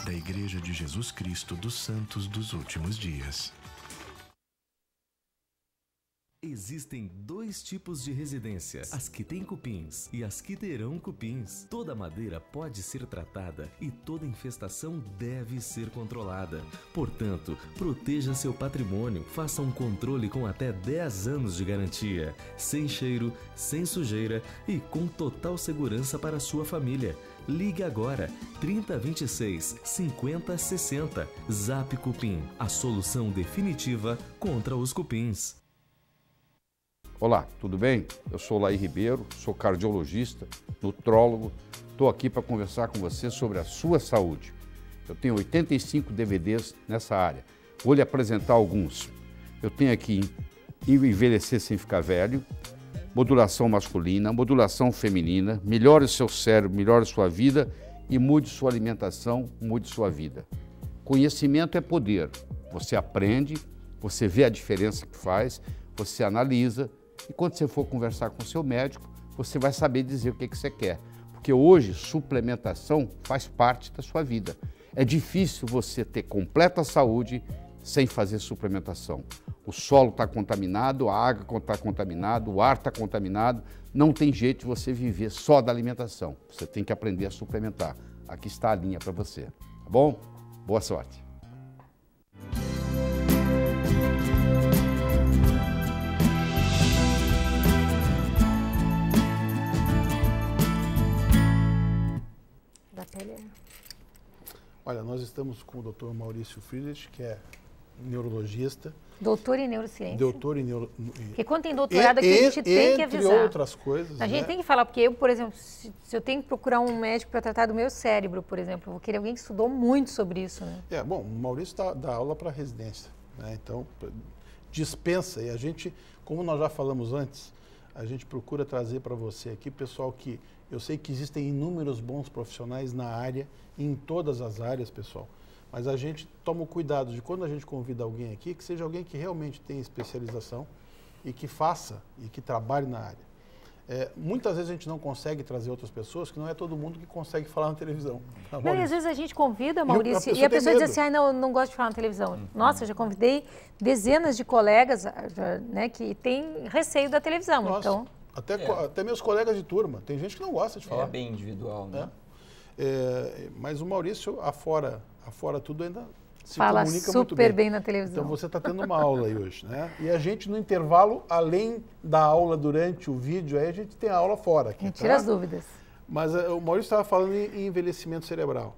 da Igreja de Jesus Cristo dos Santos dos Últimos Dias. Existem dois tipos de residência, as que têm cupins e as que terão cupins. Toda madeira pode ser tratada e toda infestação deve ser controlada. Portanto, proteja seu patrimônio, faça um controle com até 10 anos de garantia, sem cheiro, sem sujeira e com total segurança para a sua família. Ligue agora, 3026 5060. Zap Cupim, a solução definitiva contra os cupins. Olá, tudo bem? Eu sou Laí Ribeiro, sou cardiologista, nutrólogo. Estou aqui para conversar com você sobre a sua saúde. Eu tenho 85 DVDs nessa área. Vou lhe apresentar alguns. Eu tenho aqui Envelhecer Sem Ficar Velho, Modulação Masculina, Modulação Feminina, Melhore o seu cérebro, melhore sua vida e mude sua alimentação, mude sua vida. Conhecimento é poder. Você aprende, você vê a diferença que faz, você analisa. E quando você for conversar com o seu médico, você vai saber dizer o que você quer. Porque hoje, suplementação faz parte da sua vida. É difícil você ter completa saúde sem fazer suplementação. O solo está contaminado, a água está contaminada, o ar está contaminado. Não tem jeito de você viver só da alimentação. Você tem que aprender a suplementar. Aqui está a linha para você. Tá bom? Boa sorte. Olha, nós estamos com o Dr. Maurício Friedrich, que é neurologista. Doutor em neurociência. Doutor em Porque quando tem doutorado aqui, a gente tem que avisar. Entre outras coisas. A gente tem que falar, porque eu, por exemplo, se eu tenho que procurar um médico para tratar do meu cérebro, por exemplo, eu vou querer alguém que estudou muito sobre isso, né? Bom, o Maurício dá aula para residência, né? Então, dispensa. E a gente, como nós já falamos antes, a gente procura trazer para você aqui, pessoal, que eu sei que existem inúmeros bons profissionais na área, em todas as áreas, pessoal. Mas a gente toma o cuidado de, quando a gente convida alguém aqui, que seja alguém que realmente tenha especialização e que faça e que trabalhe na área. Muitas vezes a gente não consegue trazer outras pessoas, que não é todo mundo que consegue falar na televisão. Tá, não, e às vezes a gente convida, Maurício, e a pessoa diz assim, não gosto de falar na televisão. Nossa, eu já convidei dezenas de colegas, né, que têm receio da televisão. Nossa, então... até meus colegas de turma, tem gente que não gosta de falar. É bem individual, né? Mas o Maurício, afora tudo, ainda se fala comunica super muito bem na televisão. Então você está tendo uma aula aí hoje, né? E a gente, no intervalo, além da aula durante o vídeo, aí a gente tem a aula fora aqui. Tira as dúvidas. Mas o Maurício estava falando em envelhecimento cerebral.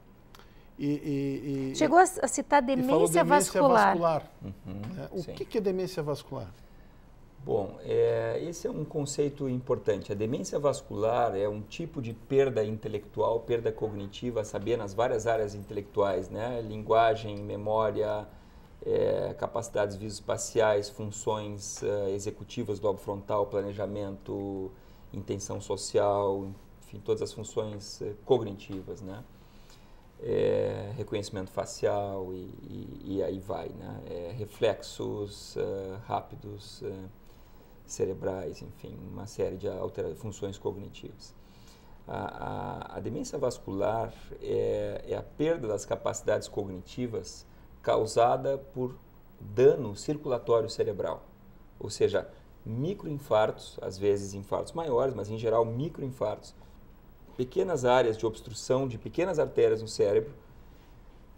Chegou a citar demência vascular. O que é demência vascular? Bom, esse é um conceito importante. A demência vascular é um tipo de perda intelectual, perda cognitiva, a saber, nas várias áreas intelectuais, né? Linguagem, memória, capacidades visoespaciais, funções executivas do lobo frontal, planejamento, intenção social, enfim, todas as funções cognitivas, né? Reconhecimento facial e aí vai, né? Reflexos rápidos, cerebrais, enfim, uma série de funções cognitivas. A demência vascular é a perda das capacidades cognitivas causada por dano circulatório cerebral, ou seja, microinfartos, às vezes infartos maiores, mas em geral microinfartos, pequenas áreas de obstrução de pequenas artérias no cérebro,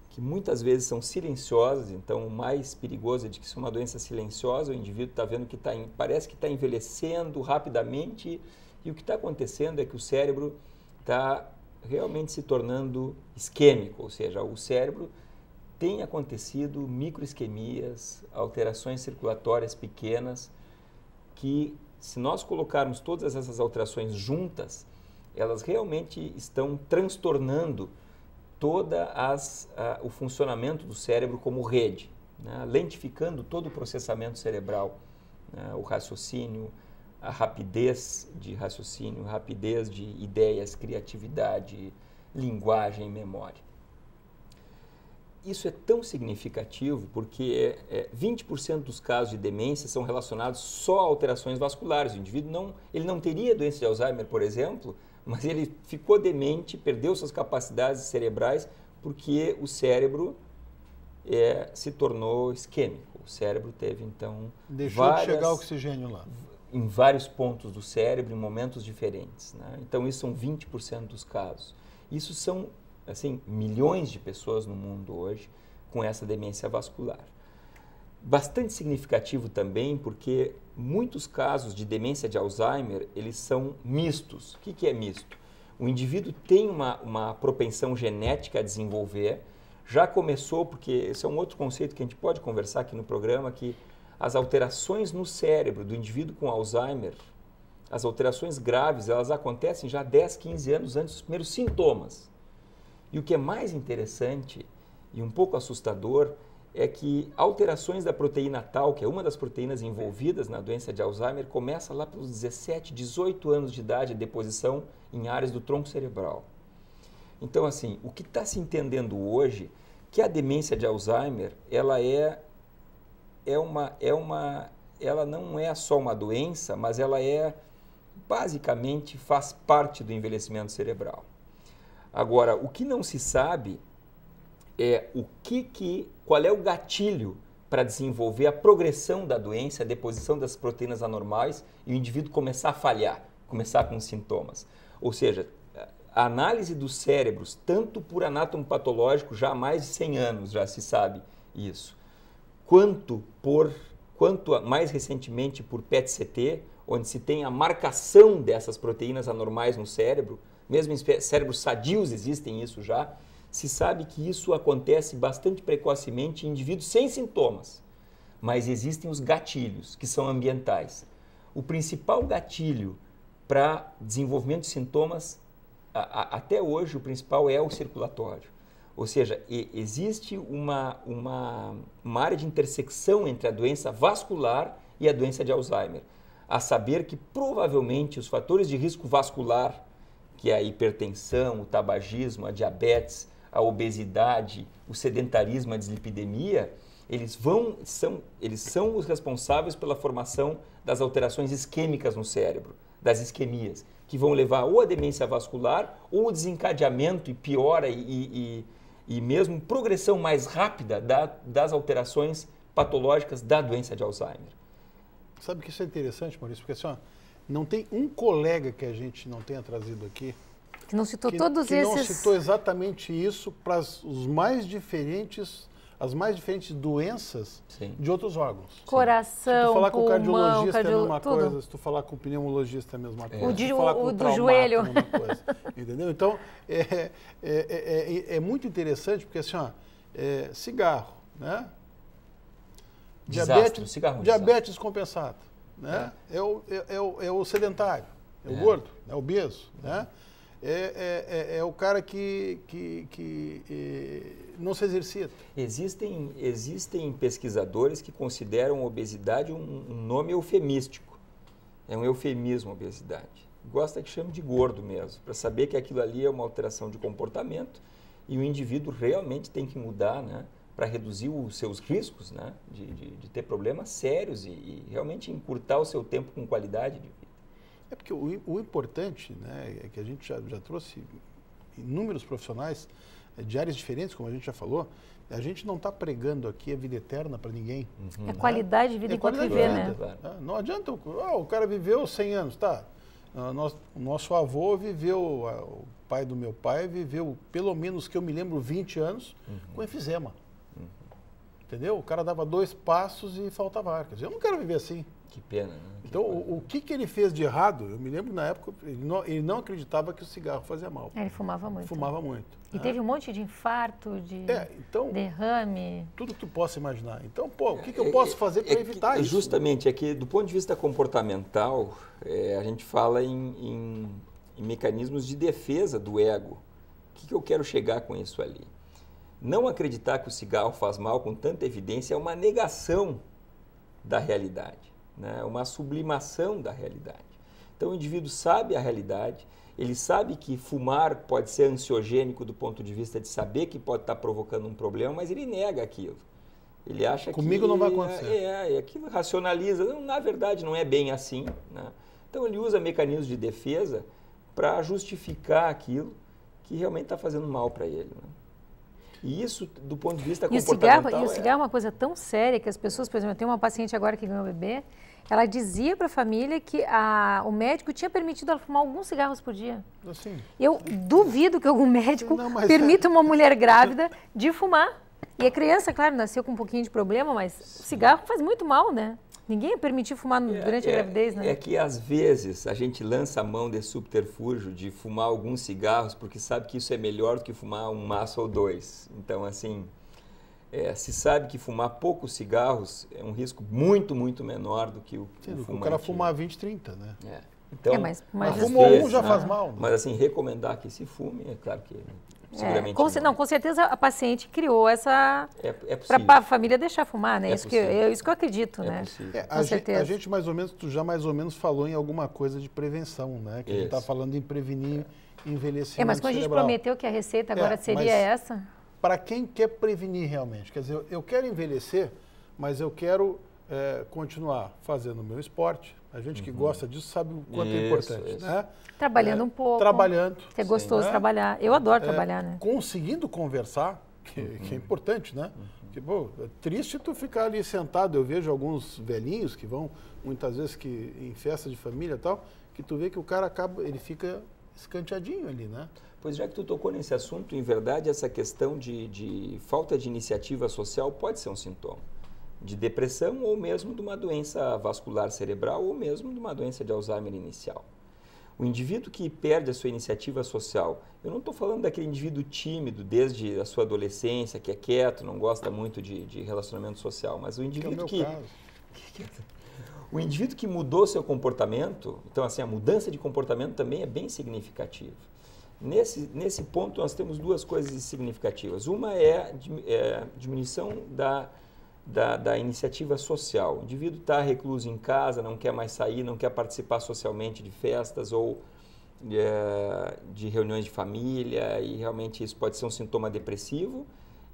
que muitas vezes são silenciosas. Então o mais perigoso é de que isso é uma doença silenciosa, o indivíduo está vendo que parece que está envelhecendo rapidamente, e o que está acontecendo é que o cérebro está realmente se tornando isquêmico, ou seja, o cérebro tem acontecido microisquemias, alterações circulatórias pequenas, que se nós colocarmos todas essas alterações juntas, elas realmente estão transtornando o funcionamento do cérebro como rede, né? Lentificando todo o processamento cerebral, né? O raciocínio, a rapidez de raciocínio, rapidez de ideias, criatividade, linguagem e memória. Isso é tão significativo porque 20% dos casos de demência são relacionados só a alterações vasculares. O indivíduo não teria doença de Alzheimer, por exemplo, mas ele ficou demente, perdeu suas capacidades cerebrais porque o cérebro se tornou isquêmico. O cérebro teve, então, deixou de chegar oxigênio lá. Em vários pontos do cérebro, em momentos diferentes, né? Então, isso são 20% dos casos. Isso são, assim, milhões de pessoas no mundo hoje com essa demência vascular. Bastante significativo também porque muitos casos de demência de Alzheimer, eles são mistos. O que é misto? O indivíduo tem uma propensão genética a desenvolver. Já começou, porque esse é um outro conceito que a gente pode conversar aqui no programa, que as alterações no cérebro do indivíduo com Alzheimer, as alterações graves, elas acontecem já 10, 15 anos antes dos primeiros sintomas. E o que é mais interessante e um pouco assustador é que alterações da proteína tau, que é uma das proteínas envolvidas na doença de Alzheimer, começa lá pelos 17, 18 anos de idade, a deposição em áreas do tronco cerebral. Então, assim, o que está se entendendo hoje que a demência de Alzheimer, ela ela não é só uma doença, mas ela basicamente faz parte do envelhecimento cerebral. Agora, o que não se sabe é qual é o gatilho para desenvolver a progressão da doença, a deposição das proteínas anormais e o indivíduo começar a falhar, começar com sintomas. Ou seja, a análise dos cérebros, tanto por anátomo patológico, já há mais de 100 anos já se sabe isso, quanto mais recentemente por PET-CT, onde se tem a marcação dessas proteínas anormais no cérebro, mesmo em cérebros sadios existem isso já, se sabe que isso acontece bastante precocemente em indivíduos sem sintomas, mas existem os gatilhos, que são ambientais. O principal gatilho para desenvolvimento de sintomas, até hoje, o principal é o circulatório. Ou seja, existe uma área de intersecção entre a doença vascular e a doença de Alzheimer. A saber que, provavelmente, os fatores de risco vascular, que é a hipertensão, o tabagismo, a diabetes, a obesidade, o sedentarismo, a dislipidemia, eles são os responsáveis pela formação das alterações isquêmicas no cérebro, das isquemias, que vão levar ou a demência vascular ou o desencadeamento e piora e mesmo progressão mais rápida das alterações patológicas da doença de Alzheimer. Sabe que isso é interessante, Maurício? Porque assim, não tem um colega que a gente não tenha trazido aqui que não citou todos esses... Que não citou exatamente isso para as mais diferentes doenças de outros órgãos. Coração, se tu falar com o pulmão, cardiologista é a mesma coisa, se tu falar com o pneumologista é a mesma coisa, se tu falar com o do joelho. é a mesma coisa. Entendeu? Então, é muito interessante porque assim, cigarro, né? Diabetes compensado, né? É o sedentário, é o gordo, é o obeso, né? É o cara que não se exercita. Existem pesquisadores que consideram a obesidade um nome eufemístico. É um eufemismo a obesidade. Gosta que chame de gordo mesmo, para saber que aquilo ali é uma alteração de comportamento e o indivíduo realmente tem que mudar, né, para reduzir os seus riscos, né, de ter problemas sérios e realmente encurtar o seu tempo com qualidade de vida. É porque o importante, né, é que a gente já trouxe inúmeros profissionais de áreas diferentes, como a gente já falou, a gente não está pregando aqui a vida eterna para ninguém. É qualidade de vida enquanto viver, né? Claro. Não adianta, o cara viveu 100 anos, tá? O nosso avô viveu, o pai do meu pai viveu, pelo menos que eu me lembro, 20 anos com enfisema. Entendeu? O cara dava 2 passos e faltava ar. Quer dizer, eu não quero viver assim. Que pena, né? Então, o que ele fez de errado, eu me lembro na época, ele não acreditava que o cigarro fazia mal. Ele fumava muito. Fumava muito. E teve um monte de infarto, de derrame. Tudo que tu possa imaginar. Então, o que eu posso fazer para evitar isso? Justamente, é que do ponto de vista comportamental, a gente fala em mecanismos de defesa do ego. O que eu quero chegar com isso ali? Não acreditar que o cigarro faz mal com tanta evidência é uma negação da realidade, né? Uma sublimação da realidade. Então o indivíduo sabe a realidade, ele sabe que fumar pode ser ansiogênico do ponto de vista de saber que pode estar provocando um problema, mas ele nega aquilo. Ele acha Comigo não vai acontecer. Aquilo racionaliza. Não, na verdade não é bem assim, né? Então ele usa mecanismos de defesa para justificar aquilo que realmente está fazendo mal para ele, né? E isso, do ponto de vista comportamental... E o cigarro é uma coisa tão séria que as pessoas, por exemplo, eu tenho uma paciente agora que ganhou bebê, ela dizia para a família que o médico tinha permitido ela fumar alguns cigarros por dia. Assim. Eu duvido que algum médico permita uma mulher grávida de fumar. E a criança, claro, nasceu com um pouquinho de problema, mas o cigarro faz muito mal, né? Ninguém ia permitir fumar durante a gravidez, né? É que, às vezes, a gente lança a mão desse subterfúgio de fumar alguns cigarros porque sabe que isso é melhor do que fumar um maço ou dois. Então, assim, se sabe que fumar poucos cigarros é um risco muito, muito menor do que o fumante. O cara fumar 20, 30, né? Então, mas fumou um já faz mal. Né? Mas, assim, recomendar que se fume, é claro que... Com certeza a paciente criou essa para a família deixar fumar, né? Isso que eu acredito, né? Com certeza. A gente tu já mais ou menos falou em alguma coisa de prevenção, né? Que a gente está falando em prevenir envelhecimento mas quando a gente cerebral. prometeu que a receita agora seria essa... Para quem quer prevenir realmente, quer dizer, eu quero envelhecer, mas eu quero continuar fazendo o meu esporte. A gente que gosta disso sabe o quanto é importante, né? Trabalhando um pouco. Trabalhando. Que é gostoso trabalhar. Eu adoro trabalhar, né? Conseguindo conversar, que é importante, né? Tipo, é triste tu ficar ali sentado. Eu vejo alguns velhinhos que vão, muitas vezes, em festa de família e tal, que tu vê que o cara ele fica escanteadinho ali, né? Pois já que tu tocou nesse assunto, em verdade, essa questão de falta de iniciativa social pode ser um sintoma de depressão ou mesmo de uma doença vascular cerebral ou mesmo de uma doença de Alzheimer inicial. O indivíduo que perde a sua iniciativa social, eu não estou falando daquele indivíduo tímido desde a sua adolescência, que é quieto, não gosta muito de relacionamento social, mas o indivíduo o indivíduo que mudou seu comportamento, então assim, a mudança de comportamento também é bem significativa. Nesse ponto nós temos duas coisas significativas. Uma é a diminuição da iniciativa social. O indivíduo está recluso em casa, não quer mais sair, não quer participar socialmente de festas ou de reuniões de família, e realmente isso pode ser um sintoma depressivo.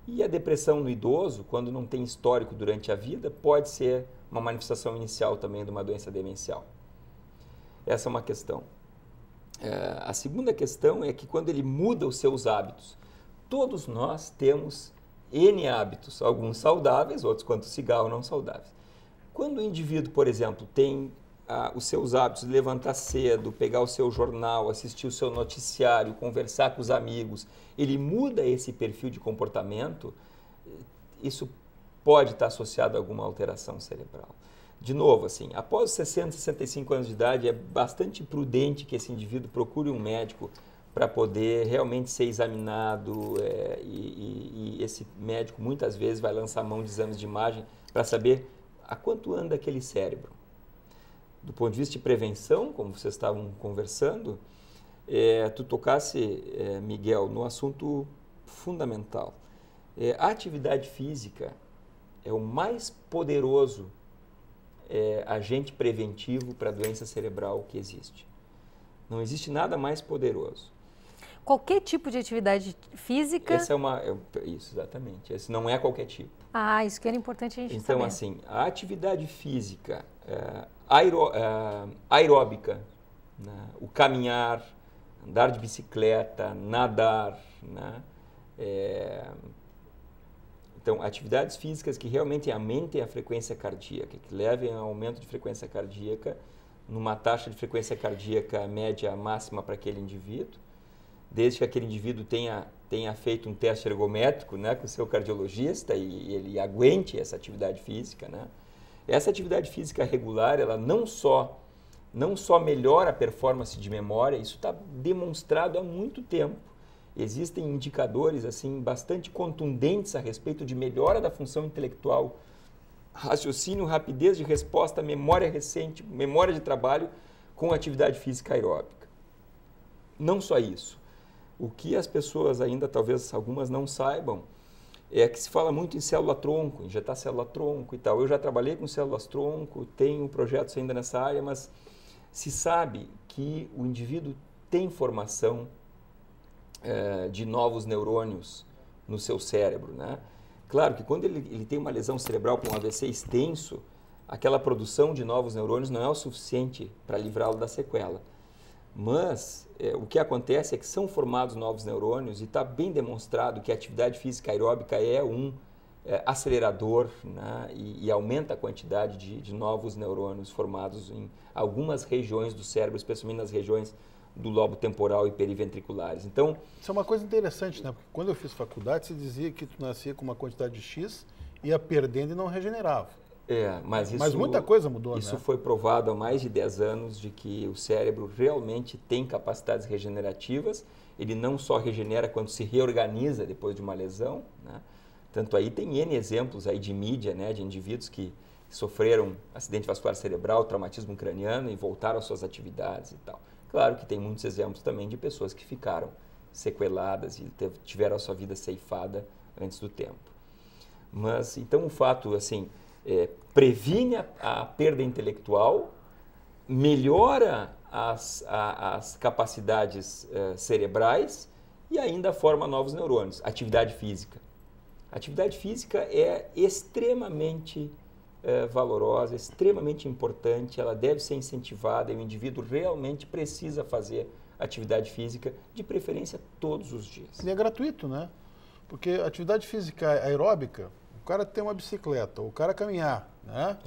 E a depressão no idoso, quando não tem histórico durante a vida, pode ser uma manifestação inicial também de uma doença demencial. Essa é uma questão. A segunda questão é que quando ele muda os seus hábitos, todos nós temos N hábitos, alguns saudáveis, outros quanto cigarro não saudáveis. Quando o indivíduo, por exemplo, tem os seus hábitos de levantar cedo, pegar o seu jornal, assistir o seu noticiário, conversar com os amigos, ele muda esse perfil de comportamento, isso pode estar associado a alguma alteração cerebral. De novo, assim, após os 60, 65 anos de idade, é bastante prudente que esse indivíduo procure um médico para poder realmente ser examinado, e esse médico muitas vezes vai lançar mão de exames de imagem para saber a quanto anda aquele cérebro. Do ponto de vista de prevenção, como vocês estavam conversando, tu tocasse, Miguel, no assunto fundamental. A atividade física é o mais poderoso agente preventivo para a doença cerebral que existe. Não existe nada mais poderoso. Qualquer tipo de atividade física... Isso, exatamente. Esse não é qualquer tipo. Isso que era importante a gente saber. Então, assim, a atividade física aeróbica, né? O caminhar, andar de bicicleta, nadar, né? Então, atividades físicas que realmente aumentem a frequência cardíaca, que levem ao aumento de frequência cardíaca, numa taxa de frequência cardíaca média máxima para aquele indivíduo, desde que aquele indivíduo tenha feito um teste ergométrico, né, com o seu cardiologista e ele aguente essa atividade física, né? Essa atividade física regular, ela não só melhora a performance de memória, isso está demonstrado há muito tempo. Existem indicadores assim bastante contundentes a respeito de melhora da função intelectual, raciocínio, rapidez de resposta, memória recente, memória de trabalho com atividade física aeróbica. Não só isso. O que as pessoas ainda, talvez algumas não saibam, é que se fala muito em célula-tronco, injetar célula-tronco e tal. Eu já trabalhei com células-tronco, tenho projetos ainda nessa área, mas se sabe que o indivíduo tem formação de novos neurônios no seu cérebro, né? Claro que quando ele tem uma lesão cerebral com um AVC extenso, aquela produção de novos neurônios não é o suficiente para livrá-lo da sequela. Mas o que acontece é que são formados novos neurônios e está bem demonstrado que a atividade física aeróbica é um acelerador, né, e aumenta a quantidade de novos neurônios formados em algumas regiões do cérebro, especialmente nas regiões do lobo temporal e periventriculares. Então, isso é uma coisa interessante, né? Porque quando eu fiz faculdade, se dizia que tu nascia com uma quantidade de X, ia perdendo e não regenerava. Mas muita coisa mudou, isso, né? Foi provado há mais de 10 anos de que o cérebro realmente tem capacidades regenerativas. Ele não só regenera quando se reorganiza depois de uma lesão, né? Tanto aí tem N exemplos aí de mídia, né, de indivíduos que sofreram acidente vascular cerebral, traumatismo craniano e voltaram às suas atividades e tal. Claro que tem muitos exemplos também de pessoas que ficaram sequeladas e tiveram a sua vida ceifada antes do tempo. Mas, então, o fato, assim, previne a perda intelectual, melhora as capacidades cerebrais e ainda forma novos neurônios. Atividade física. A atividade física é extremamente valorosa, extremamente importante, ela deve ser incentivada e o indivíduo realmente precisa fazer atividade física, de preferência todos os dias. E é gratuito, né? Porque atividade física aeróbica, o cara tem uma bicicleta, o cara caminhar, né?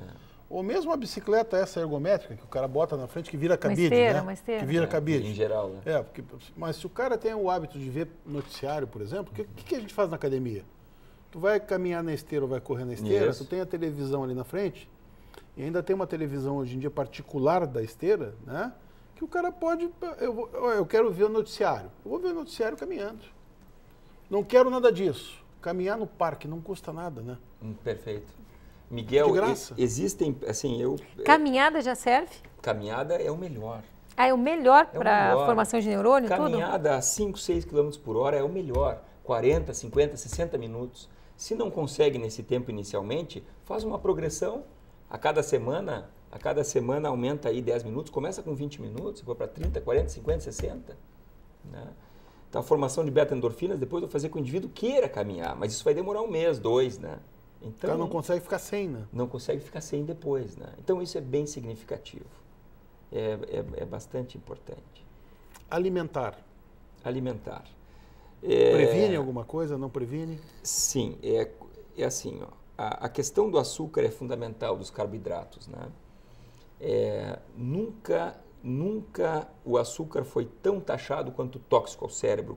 Ou mesmo uma bicicleta essa ergométrica, que o cara bota na frente, que vira cabide, uma esteira. Que vira cabide. Em geral, né? Mas se o cara tem o hábito de ver noticiário, por exemplo, o que a gente faz na academia? Tu vai caminhar na esteira ou vai correr na esteira, tu tem a televisão ali na frente, e ainda tem uma televisão hoje em dia particular da esteira, né? Que o cara pode, eu quero ver o noticiário, eu vou ver o noticiário caminhando. Não quero nada disso. Caminhar no parque não custa nada, né? Perfeito. Miguel, de graça. Existem, assim, Caminhada já serve? Caminhada é o melhor. É o melhor para a formação de neurônio? Caminhada a 5, 6 km por hora é o melhor. 40, 50, 60 minutos. Se não consegue nesse tempo inicialmente, faz uma progressão. A cada semana aumenta aí 10 minutos, começa com 20 minutos, vai para 30, 40, 50, 60. Né? Então, a formação de beta-endorfinas, depois eu vou fazer com que o indivíduo queira caminhar, mas isso vai demorar 1 mês, 2, né? Então, o cara não consegue ficar sem, né? Não consegue ficar sem depois, né? Então, isso é bem significativo. É bastante importante. Alimentar. Previne alguma coisa? Não previne? Sim, é assim, ó, a questão do açúcar é fundamental, dos carboidratos, né? Nunca o açúcar foi tão taxado quanto tóxico ao cérebro.